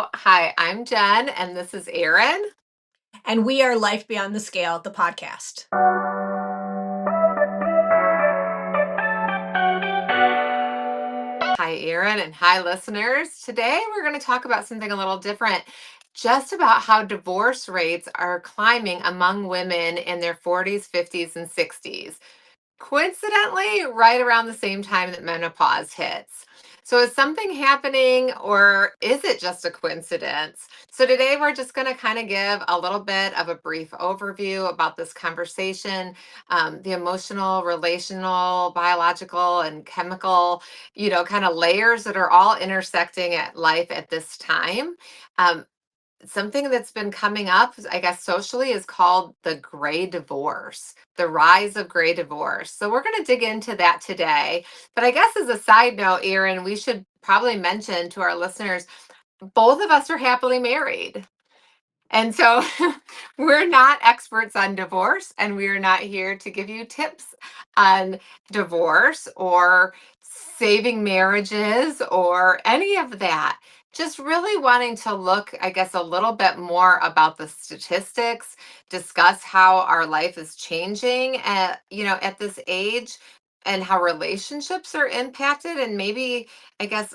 Hi, I'm Jenn, and this is Erin. And we are Life Beyond the Scale, the podcast. Hi, Erin, and hi, listeners. Today, we're going to talk about something a little different, just about how divorce rates are climbing among women in their 40s, 50s, and 60s. Coincidentally, right around the same time that menopause hits. So, is something happening or is it just a coincidence? So, today we're just going to kind of give a little bit of a brief overview about this conversation, the emotional, relational, biological, and chemical, kind of layers that are all intersecting at life at this time. Um, Something that's been coming up, I guess, socially is called the gray divorce, the rise of gray divorce. So we're going to dig into that today. But I guess as a side note, Erin, we should probably mention to our listeners, both of us are happily married. And so we're not experts on divorce, and we are not here to give you tips on divorce or saving marriages or any of that. Just really wanting to look, I guess, a little bit more about the statistics, discuss how our life is changing at this age and how relationships are impacted, and maybe, I guess,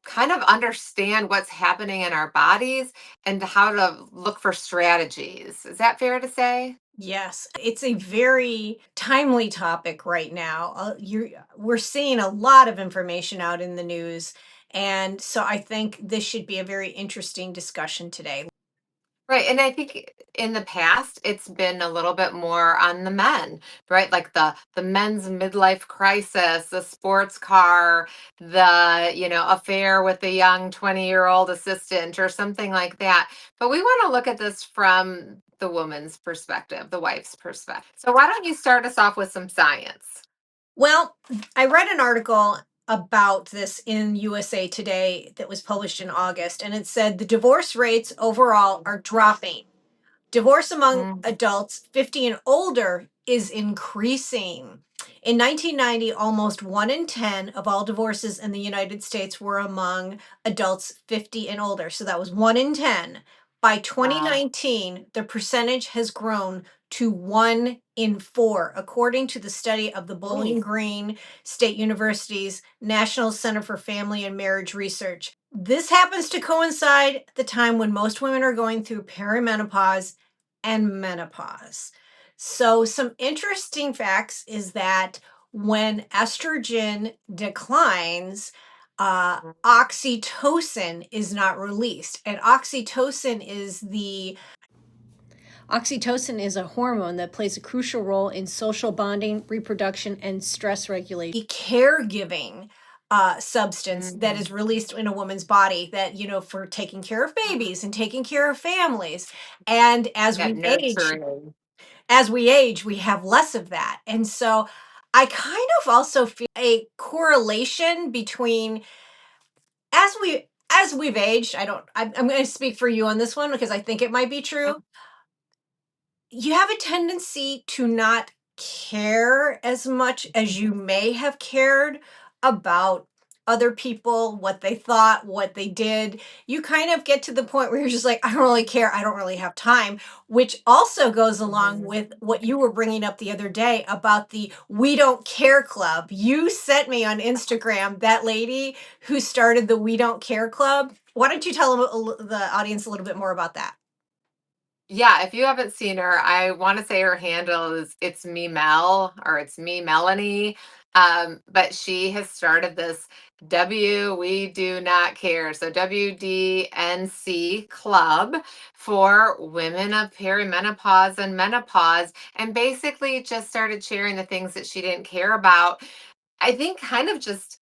kind of understand what's happening in our bodies and how to look for strategies. Is that fair to say? Yes, it's a very timely topic right now. We're seeing a lot of information out in the news. And so I think this should be a very interesting discussion today. Right. And I think in the past it's been a little bit more on the men, right? Like the men's midlife crisis, the sports car, the affair with the young 20-year-old assistant or something like that. But we want to look at this from the woman's perspective, the wife's perspective. So why don't you start us off with some science? Well, I read an article about this in USA Today that was published in August, and it said the divorce rates overall are dropping. Divorce among Mm, adults 50 and older is increasing. In 1990, almost 1 in 10 of all divorces in the United States were among adults 50 and older. So that was 1 in 10. By wow. 2019, the percentage has grown to 1 in 4, according to the study of the Bowling Ooh. Green State University's National Center for Family and Marriage Research. This happens to coincide at the time when most women are going through perimenopause and menopause. So, some interesting facts is that when estrogen declines, oxytocin is not released. And oxytocin is a hormone that plays a crucial role in social bonding, reproduction, and stress regulation. The caregiving substance that Mm, is released in a woman's body that, for taking care of babies and taking care of families. And that nurturing. as we age, we have less of that. And so I kind of also feel a correlation between as we've aged. I'm going to speak for you on this one because I think it might be true. You have a tendency to not care as much as you may have cared about other people, what they thought, what they did. You kind of get to the point where you're just like, I don't really care. I don't really have time, which also goes along Mhm. with what you were bringing up the other day about the We Don't Care Club. You sent me on Instagram that lady who started the We Don't Care Club. Why don't you tell the audience a little bit more about that? Yeah, if you haven't seen her, I want to say her handle is it's me Mel or it's me Melanie. But she has started this We Do Not Care. So WDNC Club for women of perimenopause and menopause, and basically just started sharing the things that she didn't care about. I think kind of just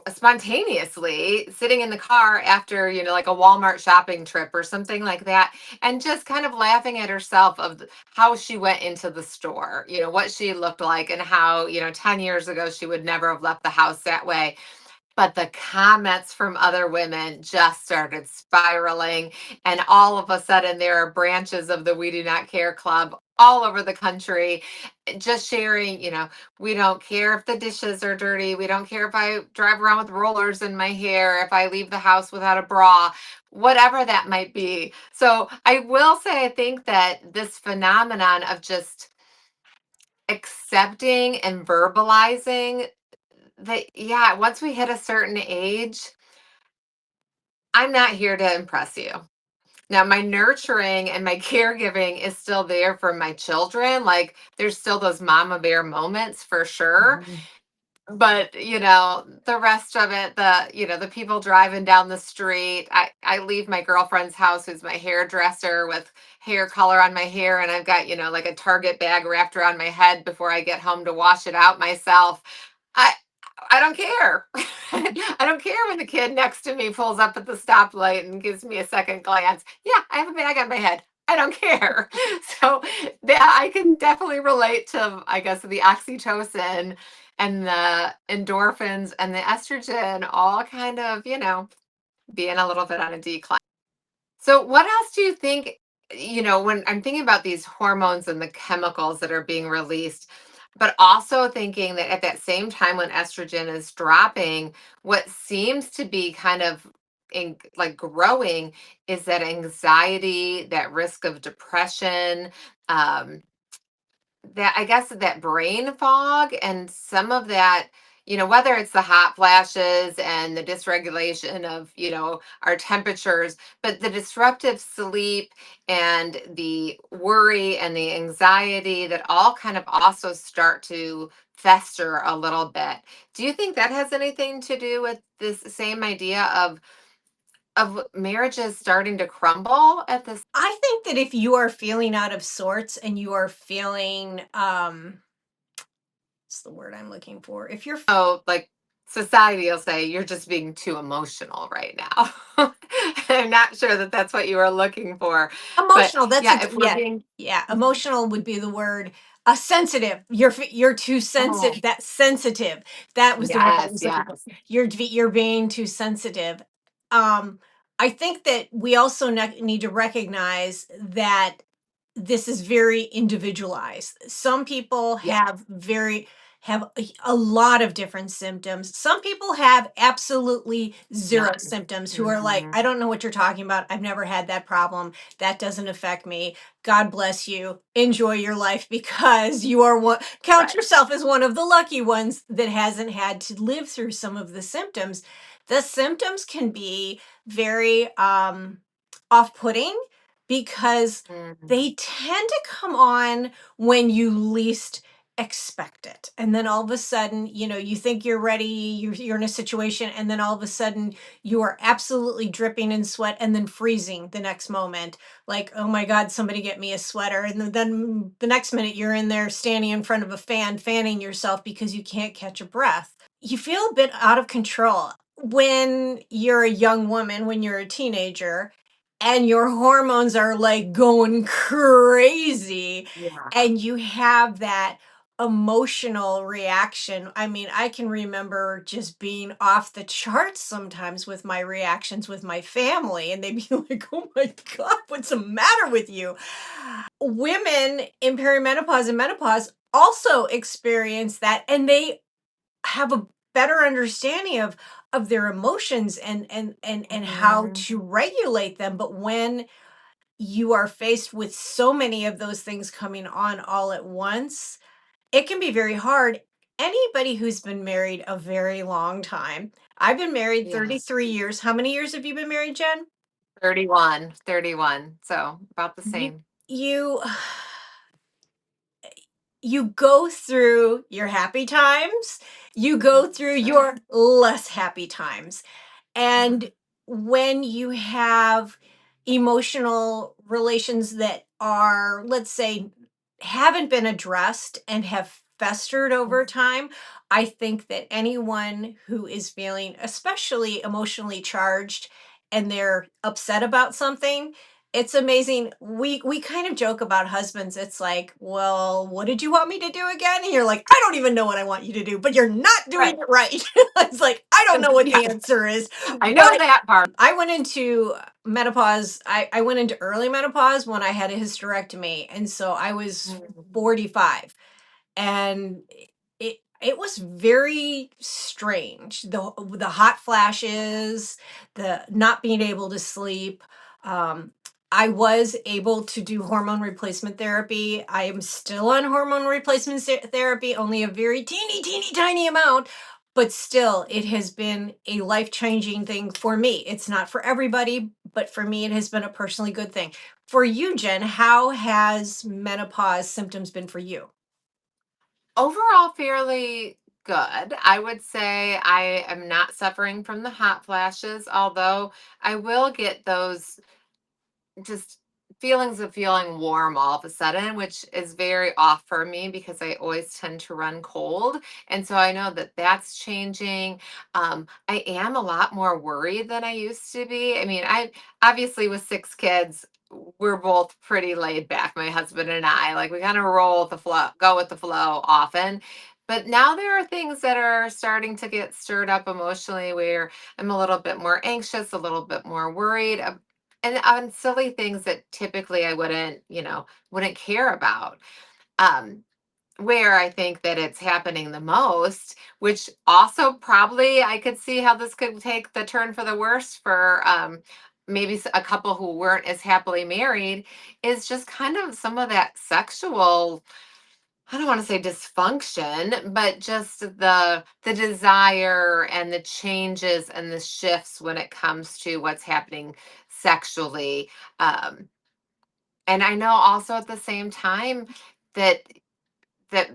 spontaneously sitting in the car after, like a Walmart shopping trip or something like that, and just kind of laughing at herself of how she went into the store, what she looked like, and how, 10 years ago she would never have left the house that way. but the comments from other women just started spiraling. And all of a sudden, there are branches of the We Do Not Care Club all over the country just sharing, we don't care if the dishes are dirty. We don't care if I drive around with rollers in my hair, if I leave the house without a bra, whatever that might be. So I will say, I think that this phenomenon of just accepting and verbalizing that, yeah, once we hit a certain age, I'm not here to impress you. Now, my nurturing and my caregiving is still there for my children. Like, there's still those mama bear moments for sure. Mhm. But, the rest of it, the people driving down the street, I leave my girlfriend's house, who's my hairdresser, with hair color on my hair, and I've got, like a Target bag wrapped around my head before I get home to wash it out myself. I I don't care. I don't care when the kid next to me pulls up at the stoplight and gives me a second glance. Yeah, I have a bag on my head. I don't care. So that I can definitely relate to, I guess, the oxytocin and the endorphins and the estrogen all kind of, being a little bit on a decline. So, what else do you think? When I'm thinking about these hormones and the chemicals that are being released, but also thinking that at that same time when estrogen is dropping, what seems to be kind of like growing is that anxiety, that risk of depression, um, that I guess that brain fog and some of that, whether it's the hot flashes and the dysregulation of, our temperatures, but the disruptive sleep and the worry and the anxiety that all kind of also start to fester a little bit. Do you think that has anything to do with this same idea of marriages starting to crumble at this? I think that if you are feeling out of sorts and you are feeling, what's the word I'm looking for? If you're Oh, like society will say you're just being too emotional right now. I'm not sure that that's what you were looking for, but emotional, that's a yeah, good, if we're yeah, being yeah, emotional would be the word. Sensitive. You're too oh sensitive. That's sensitive. That was the word I yes, was looking for. yes, You're being too sensitive. Um, I think that we also need to recognize that this is very individualized. Some people yeah, have a lot of different symptoms. Some people have absolutely zero none. symptoms who are like, Hmm. I don't know what you're talking about. I've never had that problem. That doesn't affect me. God bless you. Enjoy your life because you are one, count Right. yourself as one of the lucky ones that hasn't had to live through some of the symptoms. The symptoms can be very off-putting because Mhm. they tend to come on when you least expect it. And then all of a sudden, you think you're ready, you're in a situation, and then all of a sudden you are absolutely dripping in sweat and then freezing the next moment. Like, oh my God, somebody get me a sweater. And then the next minute you're in there standing in front of a fan, fanning yourself because you can't catch a breath. You feel a bit out of control when you're a young woman, when you're a teenager, and your hormones are like going crazy Yeah. and you have that emotional reaction. I mean, I can remember just being off the charts sometimes with my reactions with my family, and they'd be like, oh my God, what's the matter with you? Women in perimenopause and menopause also experience that, and they have a better understanding of their emotions and how Mhm. to regulate them. But when you are faced with so many of those things coming on all at once, it can be very hard. Anybody who's been married a very long time, I've been married Yeah. 33 years. How many years have you been married, Jen? 31. So about the You same. you you go through your happy times, you go through Sure. your less happy times. Mhm. And when you have emotional relations that are, let's say, haven't been addressed and have festered over time, I think that anyone who is feeling especially emotionally charged and they're upset about something, It's amazing. We kind of joke about husbands. It's like, "Well, what did you want me to do again?" And you're like, "I don't even know what I want you to do, but you're not doing Right. it right." It's like, "I don't know what Yeah, the answer is." I know But that part. I went into menopause. I went into early menopause when I had a hysterectomy, and so I was Mm. 45, and it was very strange. The hot flashes, the not being able to sleep. Um, I was able to do hormone replacement therapy. I am still on hormone replacement therapy, only a very teeny tiny amount, but still, it has been a life changing thing for me. It's not for everybody, but for me, it has been a personally good thing. For you, Jen, how has menopause symptoms been for you? Overall, fairly good. I would say I am not suffering from the hot flashes, although I will get those just feelings of feeling warm all of a sudden, which is very off for me because I always tend to run cold. And so I know that that's changing. I am a lot more worried than I used to be. I mean, I obviously with 6 kids, we're both pretty laid back, my husband and I. Like we kind of roll with the flow, go with the flow often. But now there are things that are starting to get stirred up emotionally where I'm a little bit more anxious, a little bit more worried and on silly things that typically I wouldn't care about. Um, where I think that it's happening the most, which also probably I could see how this could take the turn for the worse for maybe a couple who weren't as happily married, is just kind of some of that sexual, I don't want to say dysfunction, but just the desire and the changes and the shifts when it comes to what's happening sexually. Um, and I know also at the same time that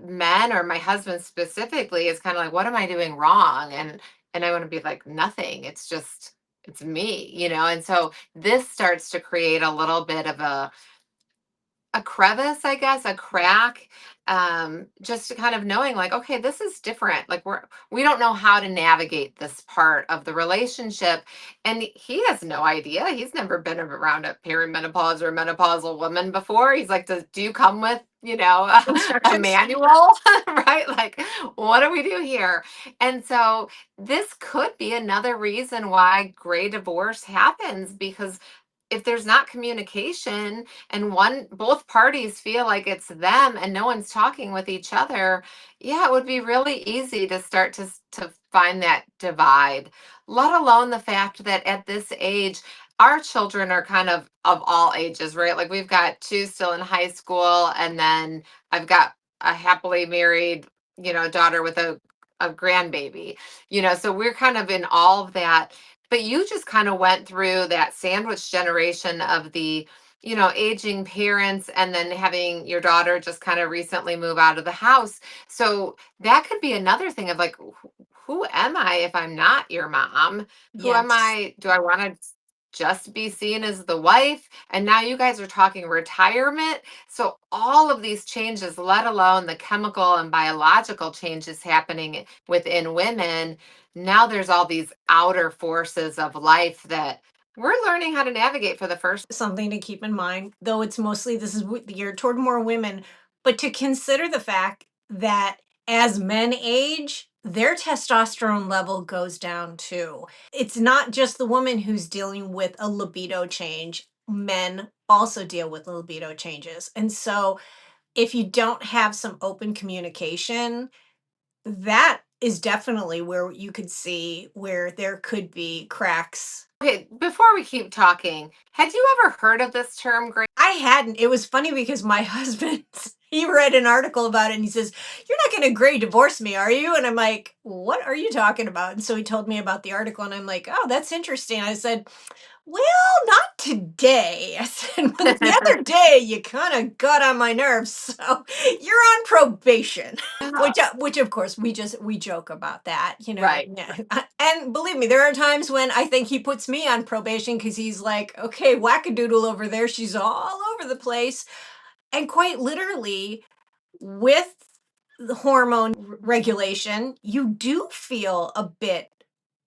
men or my husband specifically is kind of like, what am I doing wrong? And I want to be like, nothing. It's me, And so this starts to create a little bit of a crevice, I guess, a crack, just to kind of knowing like, okay, this is different. Like we don't know how to navigate this part of the relationship. And he has no idea. He's never been around a perimenopause or menopausal woman before. He's like, do you come with, a Instructions? manual? Right? Like, what do we do here? And so this could be another reason why gray divorce happens because if there's not communication and both parties feel like it's them and no one's talking with each other, yeah, it would be really easy to start to find that divide, let alone the fact that at this age our children are kind of all ages, right? Like we've got two still in high school, and then I've got a happily married, daughter with a grandbaby, so we're kind of in all of that. But you just kind of went through that sandwich generation of the, aging parents and then having your daughter just kind of recently move out of the house. So that could be another thing of like, who am I if I'm not your mom? Who am Yes. I? Do I want to just be seen as the wife? And now you guys are talking retirement. So all of these changes, let alone the chemical and biological changes happening within women, now there's all these outer forces of life that we're learning how to navigate for the first. Something to keep in mind, though it's mostly this is geared toward more women, but to consider the fact that as men age, their testosterone level goes down too. It's not just the woman who's dealing with a libido change. Men also deal with libido changes. And so if you don't have some open communication, that is definitely where you could see where there could be cracks. Okay, before we keep talking, had you ever heard of this term, Grace? I hadn't. It was funny because my husband, he read an article about it and he says, "You're not going to gray divorce me, are you?" And I'm like, "What are you talking about?" And so he told me about the article and I'm like, "Oh, that's interesting." I said, "Well, not today." I said, "But the other day you kind of got on my nerves, so you're on probation." Yeah, Which of course we joke about that, right. yeah. And believe me, there are times when I think he puts me on probation because he's like, "Okay, wackadoodle over there, she's all over the place." And quite literally, with the hormone regulation, you do feel a bit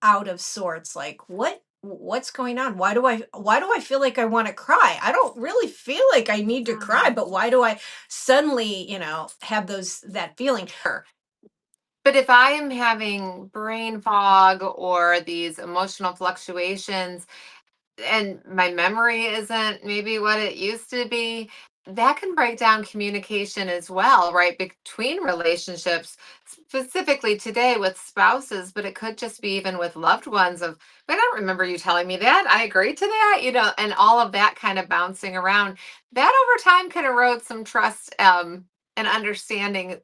out of sorts. Like, what What's going on? Why do I feel like I want to cry? I don't really feel like I need to cry, Yeah. but why do I suddenly, have that feeling? Sure. But if I am having brain fog or these emotional fluctuations, and my memory isn't maybe what it used to be, that can break down communication as well, right? Between relationships, specifically today with spouses, but it could just be even with loved ones of, I don't remember you telling me that. I agree to that, and all of that kind of bouncing around. That over time can erode some trust and understanding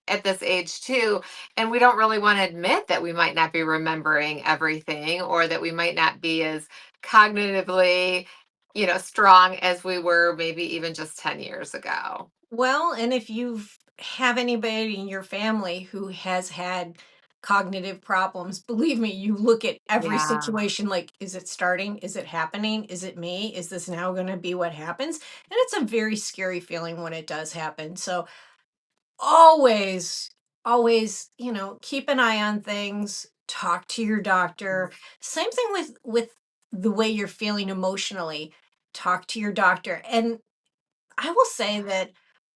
at this age too, and we don't really want to admit that we might not be remembering everything or that we might not be as cognitively strong as we were maybe even just 10 years ago. Well, and if you have anybody in your family who has had cognitive problems, believe me, you look at every Yeah. situation like, is it starting? Is it happening? Is it me? Is this now going to be what happens? And it's a very scary feeling when it does happen. So always, always, keep an eye on things, talk to your doctor. Same thing with the way you're feeling emotionally. Talk to your doctor. And I will say that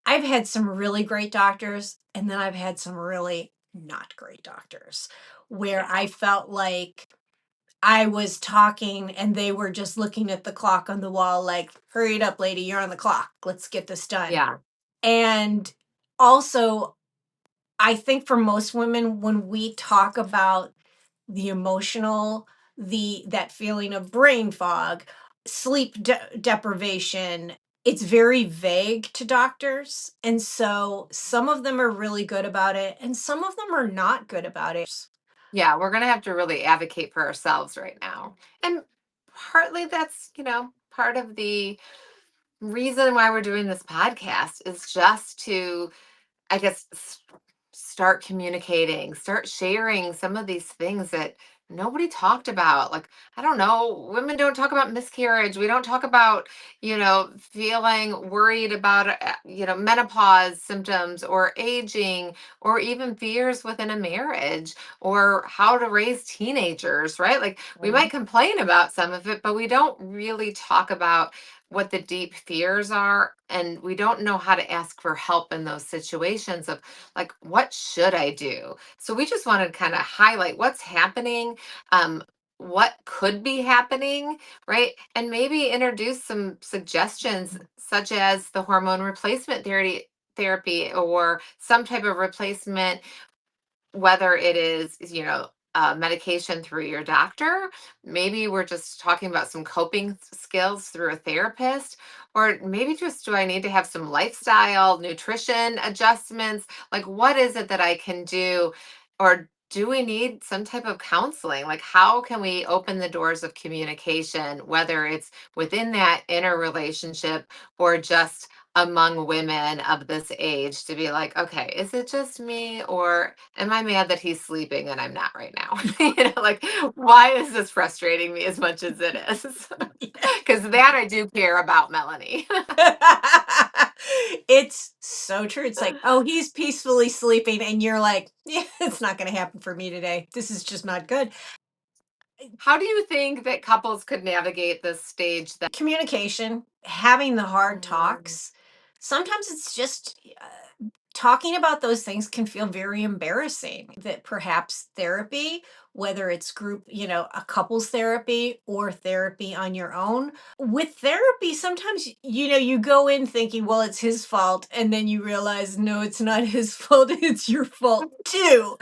I've had some really great doctors, and then I've had some really not great doctors where Yeah. I felt like I was talking and they were just looking at the clock on the wall, like, hurry it up, lady, you're on the clock. Let's get this done. Yeah. And also, I think for most women, when we talk about the emotional, that feeling of brain fog, deprivation, it's very vague to doctors. And so some of them are really good about it and some of them are not good about it. Yeah, we're going to have to really advocate for ourselves right now. And partly that's, part of the reason why we're doing this podcast is just to, I guess, start communicating, start sharing some of these things that nobody talked about. Like, I don't know, women don't talk about miscarriage. We don't talk about, feeling worried about, menopause symptoms or aging or even fears within a marriage or how to raise teenagers, right? Like, we Mhm. might complain about some of it, but we don't really talk about what the deep fears are. And we don't know how to ask for help in those situations of like, what should I do? So we just wanted to kind of highlight what's happening, what could be happening, right? And maybe introduce some suggestions such as the hormone replacement therapy or some type of replacement, whether it is, medication through your doctor, maybe we're just talking about some coping skills through a therapist, or maybe just do I need to have some lifestyle, nutrition adjustments? Like, what is it that I can do? Or do we need some type of counseling? Like, how can we open the doors of communication, whether it's within that inner relationship or just among women of this age to be like, okay, is it just me or am I mad that he's sleeping and I'm not right now? Like, why is this frustrating me as much as it is? Because that I do care about, Melanie. It's so true. It's like, oh, he's peacefully sleeping, and you're like, yeah, it's not going to happen for me today. This is just not good. How do you think that couples could navigate this stage that? Communication, having the hard Mhm. talks. Sometimes it's just talking about those things can feel very embarrassing. That perhaps therapy, whether it's group, a couples therapy or therapy on your own. With therapy, sometimes, you go in thinking, well, it's his fault. And then you realize, no, it's not his fault. It's your fault too.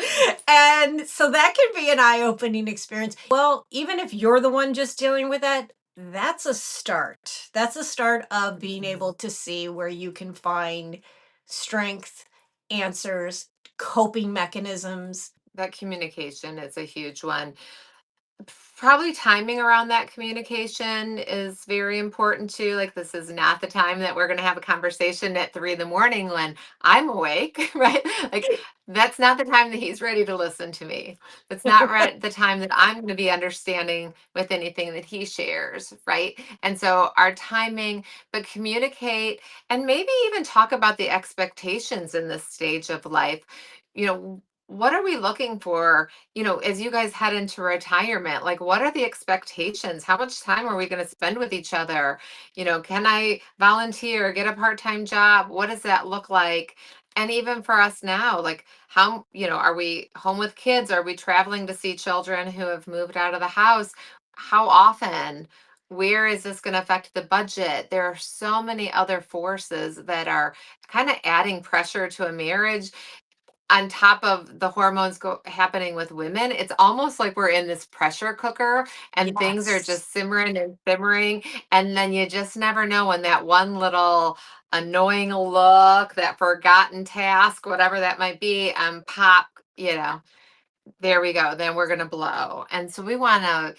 And so that can be an eye opening experience. Well, even if you're the one just dealing with that, that's a start. That's a start of being able to see where you can find strength, answers, coping mechanisms. That communication is a huge one. Probably timing around that communication is very important too. Like, this is not the time that we're going to have a conversation at 3 in the morning when I'm awake, right? Like, that's not the time that he's ready to listen to me. It's not right the time that I'm going to be understanding with anything that he shares, right? And so, our timing, but communicate and maybe even talk about the expectations in this stage of life. You know, what are we looking for, as you guys head into retirement? Like, what are the expectations? How much time are we going to spend with each other? Can I volunteer, get a part-time job? What does that look like? And even for us now, like, how, are we home with kids? Are we traveling to see children who have moved out of the house? How often? Where is this going to affect the budget? There are so many other forces that are kind of adding pressure to a marriage on top of the hormones happening with women. It's almost like we're in this pressure cooker and things are Yes. just simmering and simmering. And then you just never know when that one little annoying look, that forgotten task, whatever that might be, pop, there we go. Then we're gonna blow. And so we wanna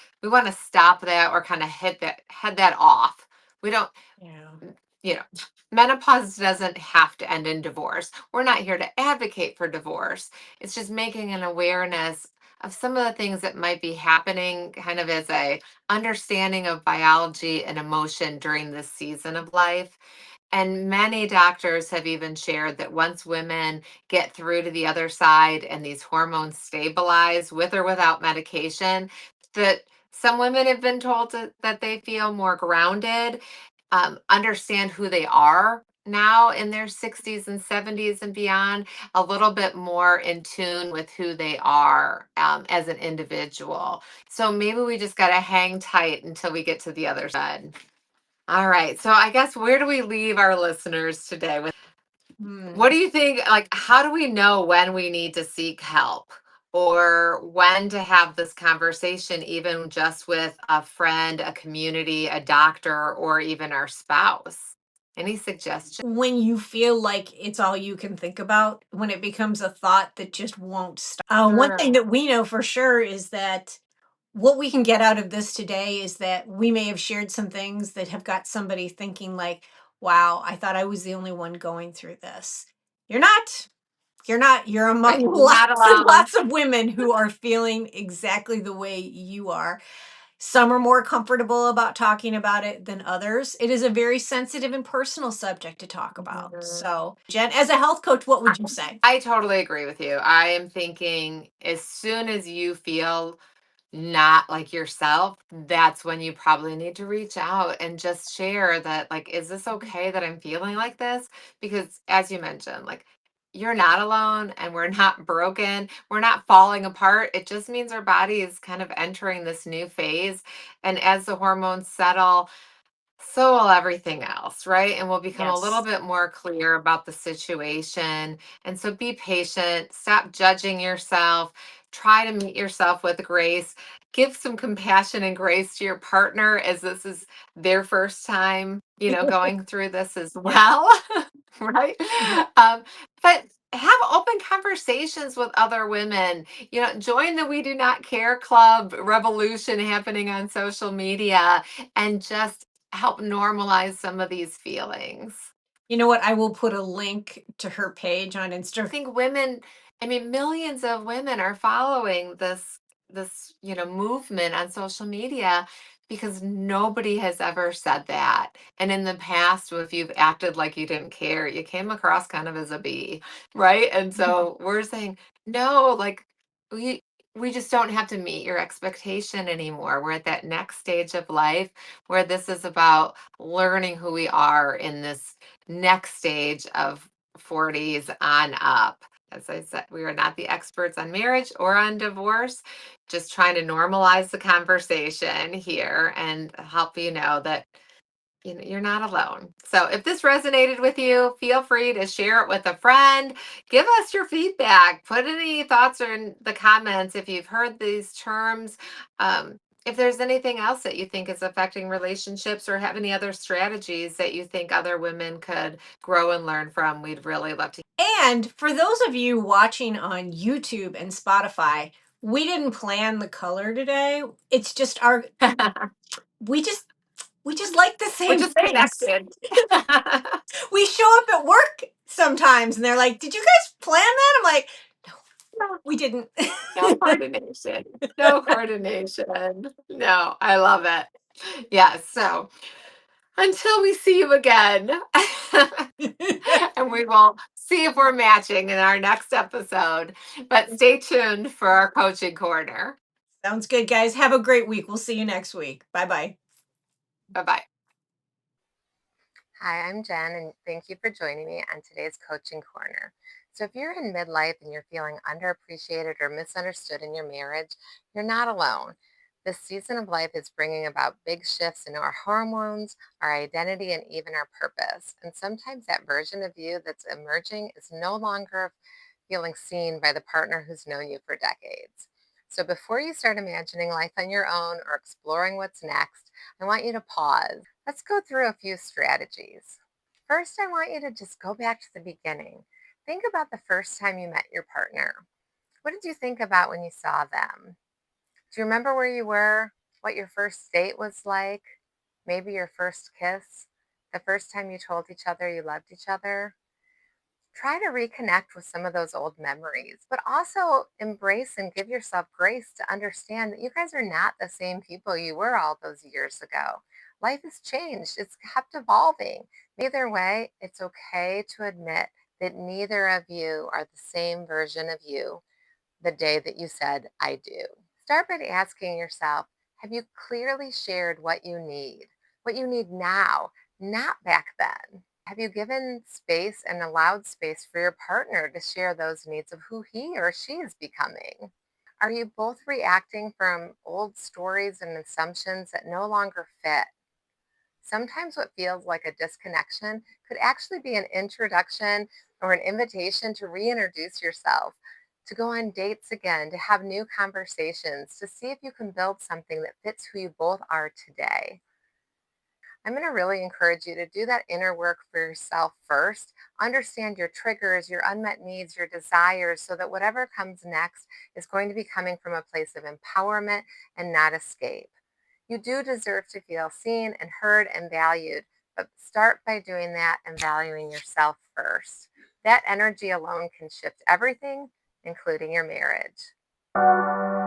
stop that or kind of head that off. We don't Yeah. you know, menopause doesn't have to end in divorce. We're not here to advocate for divorce. It's just making an awareness of some of the things that might be happening kind of as a understanding of biology and emotion during this season of life. And many doctors have even shared that once women get through to the other side and these hormones stabilize with or without medication, that some women have been told that they feel more grounded, understand who they are now in their 60s and 70s and beyond, a little bit more in tune with who they are as an individual. So maybe we just got to hang tight until we get to the other side. All right. So I guess where do we leave our listeners today with Hmm. what do you think? Like, how do we know when we need to seek help or when to have this conversation, even just with a friend, a community, a doctor, or even our spouse? Any suggestions? When you feel like it's all you can think about, when it becomes a thought that just won't stop. One thing Sure. that we know for sure is that what we can get out of this today is that we may have shared some things that have got somebody thinking like, wow, I thought I was the only one going through this. You're not. You're not. You're Right. among You're not lots and alone. lots of women who are feeling exactly the way you are. Some are more comfortable about talking about it than others. It is a very sensitive and personal subject to talk about. Mhm. So, Jen, as a health coach, what I would you say? I totally agree with you. I am thinking as soon as you feel not like yourself, that's when you probably need to reach out and just share that, like, is this okay that I'm feeling like this? Because as you mentioned, like, you're not alone and we're not broken. We're not falling apart. It just means our body is kind of entering this new phase. And as the hormones settle, so will everything else, right? And we'll become a little Yes. bit more clear about the situation. And so be patient, stop judging yourself, try to meet yourself with grace, give some compassion and grace to your partner as this is their first time, going through this as well, right? Um, but have open conversations with other women. Join the We Do Not Care Club revolution happening on social media and just help normalize some of these feelings. You know what? I will put a link to her page on Instagram. I think women, I mean, millions of women are following this movement on social media because nobody has ever said that. And in the past, if you've acted like you didn't care, you came across kind of as a bee, right? And so we're saying, no, like we we just don't have to meet your expectation anymore. We're at that next stage of life where this is about learning who we are in this next stage of 40s on up. As I said, we are not the experts on marriage or on divorce, just trying to normalize the conversation here and help you know that you're not alone. So if this resonated with you, feel free to share it with a friend. Give us your feedback. Put any thoughts or in the comments if you've heard these terms. If there's anything else that you think is affecting relationships or have any other strategies that you think other women could grow and learn from, we'd really love to. And for those of you watching on YouTube and Spotify, we didn't plan the color today. It's just our we just we just like the We're same just things. connected. We show up at work sometimes and they're like, "Did you guys plan that?" I'm like, "No, No, we didn't." no coordination. No coordination. No, I love it. Yes. So until we see you again, and we will see if we're matching in our next episode. But stay tuned for our coaching corner. Sounds good, guys. Have a great week. We'll see you next week. Bye bye. Bye bye. Hi, I'm Jen, and thank you for joining me on today's Coaching Corner. So, if you're in midlife and you're feeling underappreciated or misunderstood in your marriage, you're not alone. This season of life is bringing about big shifts in our hormones, our identity, and even our purpose. And sometimes that version of you that's emerging is no longer feeling seen by the partner who's known you for decades. So, before you start imagining life on your own or exploring what's next, I want you to pause. Let's go through a few strategies. First, I want you to just go back to the beginning. Think about the first time you met your partner. What did you think about when you saw them? Do you remember where you were? What your first date was like? Maybe your first kiss? The first time you told each other you loved each other? Try to reconnect with some of those old memories, but also embrace and give yourself grace to understand that you guys are not the same people you were all those years ago. Life has changed, it's kept evolving. Either way, it's okay to admit that neither of you are the same version of you the day that you said, I do. Start by asking yourself, have you clearly shared what you need now, not back then? Have you given space and allowed space for your partner to share those needs of who he or she is becoming? Are you both reacting from old stories and assumptions that no longer fit? Sometimes what feels like a disconnection could actually be an introduction or an invitation to reintroduce yourself, to go on dates again, to have new conversations, to see if you can build something that fits who you both are today. I'm going to really encourage you to do that inner work for yourself first. Understand your triggers, your unmet needs, your desires, so that whatever comes next is going to be coming from a place of empowerment and not escape. You do deserve to feel seen and heard and valued, but start by doing that and valuing yourself first. That energy alone can shift everything, including your marriage.